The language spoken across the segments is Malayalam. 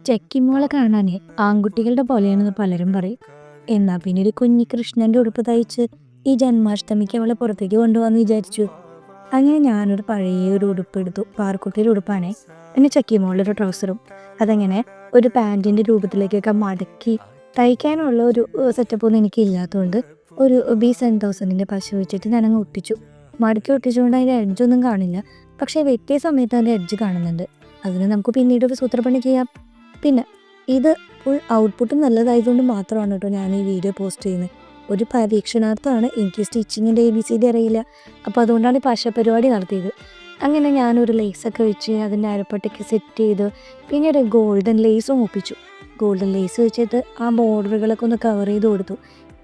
ചെക്കിമോളെ കാണാനേ ആൺകുട്ടികളുടെ പോലെയാണെന്ന് പലരും പറയും. എന്നാ പിന്നെ ഒരു കുഞ്ഞി കൃഷ്ണന്റെ ഉടുപ്പ് തയ്ച്ച് ഈ ജന്മാഷ്ടമിക്ക് അവളെ പുറത്തേക്ക് കൊണ്ടുപോകാന്ന് വിചാരിച്ചു. അങ്ങനെ ഞാനൊരു പഴയ ഒരു ഉടുപ്പ് എടുത്തു. പാറക്കുട്ടിയുടെ ഉടുപ്പാണേ. പിന്നെ ചെക്കിമോളൊരു ട്രൗസറും. അതങ്ങനെ ഒരു പാൻറ്റിന്റെ രൂപത്തിലേക്കൊക്കെ മടക്കി തയ്ക്കാനുള്ള ഒരു സെറ്റപ്പ് ഒന്നും എനിക്ക് ഇല്ലാത്തതുകൊണ്ട് ഒരു B7000 പശ വെച്ചിട്ട് ഞാനങ്ങ് ഒട്ടിച്ചു. മടക്കി ഒട്ടിച്ചുകൊണ്ട് അതിൻ്റെ എഡ്ജൊന്നും കാണില്ല. പക്ഷേ വെട്ടിയ സമയത്ത് അതിൻ്റെ എഡ്ജ് കാണുന്നുണ്ട്. അതിന് നമുക്ക് പിന്നീട് ഒരു സൂത്രപ്പണി ചെയ്യാം. പിന്നെ ഇത് ഫുൾ ഔട്ട്പുട്ട് നല്ലതായതുകൊണ്ട് മാത്രമാണ് കേട്ടോ ഞാൻ ഈ വീഡിയോ പോസ്റ്റ് ചെയ്യുന്നത്. ഒരു പരീക്ഷണാർത്ഥമാണ്. എനിക്ക് സ്റ്റിച്ചിങ്ങിൻ്റെ ABCD അറിയില്ല. അപ്പോൾ അതുകൊണ്ടാണ് ഈ പശ പരിപാടി നടത്തിയത്. അങ്ങനെ ഞാനൊരു ലേസൊക്കെ വെച്ച് അതിൻ്റെ അരപ്പട്ടയ്ക്ക് സെറ്റ് ചെയ്ത് പിന്നെ ഒരു ഗോൾഡൻ ലേസും ഒപ്പിച്ചു. ഗോൾഡൻ ലേസ് വെച്ചിട്ട് ആ ബോർഡറുകളൊക്കെ ഒന്ന് കവർ ചെയ്ത് കൊടുത്തു.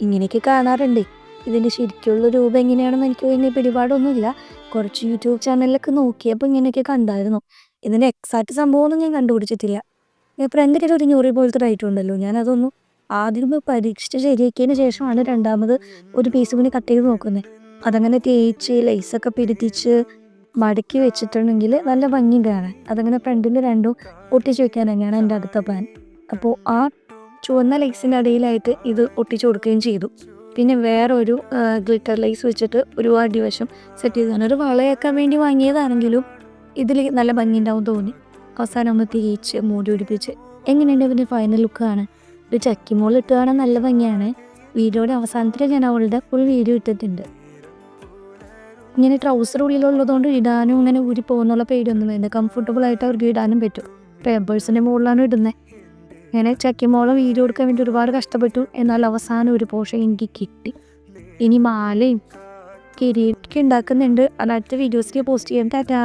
ഇങ്ങനെയൊക്കെ കാണാറുണ്ട്. ഇതിൻ്റെ ശരിക്കുള്ള രൂപം എങ്ങനെയാണെന്ന് എനിക്ക് വലിയ പിടിപാടൊന്നുമില്ല. കുറച്ച് യൂട്യൂബ് ചാനലിലൊക്കെ നോക്കിയപ്പോൾ ഇങ്ങനെയൊക്കെ കണ്ടായിരുന്നു. ഇതിൻ്റെ എക്സാക്റ്റ് സംഭവമൊന്നും ഞാൻ കണ്ടുപിടിച്ചിട്ടില്ല. ഫ്രണ്ടിൽ ഒരു ഞൊറി പോലത്തെ റൈറ്റും ഉണ്ടല്ലോ, ഞാനതൊന്നും ആദ്യം പരീക്ഷിച്ച് ശരിയാക്കിയതിന് ശേഷമാണ് രണ്ടാമത് ഒരു പീസ് കൂടി കട്ട് ചെയ്ത് നോക്കുന്നത്. അതങ്ങനെ തേച്ച് ലേസൊക്കെ പിടിപ്പിച്ച് മടക്കി വെച്ചിട്ടുണ്ടെങ്കിൽ നല്ല ഭംഗിയുണ്ട് കാണാൻ. അതങ്ങനെ ഫ്രണ്ടിൽ രണ്ടും ഒട്ടിച്ച് വെക്കാൻ തന്നെയാണ് എൻ്റെ അടുത്ത പ്ലാൻ. അപ്പോൾ ആ ചുവന്ന ലേസിൻ്റെ അടിയിലായിട്ട് ഇത് ഒട്ടിച്ചു കൊടുക്കുകയും ചെയ്തു. പിന്നെ വേറൊരു ഗ്ലിറ്റർ ലേസ് വെച്ചിട്ട് ഒരു അടിവശം സെറ്റ് ചെയ്താണ്. ഒരു വളയാക്കാൻ വേണ്ടി വാങ്ങിയതാണെങ്കിലും ഇതിൽ നല്ല ഭംഗിയുണ്ടാവും തോന്നി. അവസാനം ഒന്ന് തേച്ച് മൂടി പിടിപ്പിച്ച് എങ്ങനെയുണ്ട് അവൻ്റെ ഫൈനൽ ലുക്കാണ്. ഒരു ചക്കിമോൾ ഇട്ട് കാണാൻ നല്ല ഭംഗിയാണ്. വീഡിയോയുടെ അവസാനത്തിൽ ഞാൻ അവളുടെ ഫുൾ വീഡിയോ ഇട്ടിട്ടുണ്ട്. ഇങ്ങനെ ട്രൗസർ ഉള്ളിലുള്ളതുകൊണ്ട് ഇടാനും ഇങ്ങനെ ഊരി പോകുന്നുള്ള പേടിയൊന്നും വേണ്ട. കംഫർട്ടബിൾ ആയിട്ട് അവർക്ക് ഇടാനും പറ്റും. പേപ്പേഴ്സിൻ്റെ മുകളിലാണ് ഇടുന്നത്. ഇങ്ങനെ ചക്കിമോളെ വീഡിയോ എടുക്കാൻ വേണ്ടി ഒരുപാട് കഷ്ടപ്പെട്ടു. എന്നാൽ അവസാനം ഒരു പോർഷൻ എനിക്ക് കിട്ടി. ഇനി മാലയും കിരീടൊക്കെ ഉണ്ടാക്കുന്നുണ്ട്. അത് അടുത്ത വീഡിയോസിൽ പോസ്റ്റ് ചെയ്യാം. ടാറ്റാ.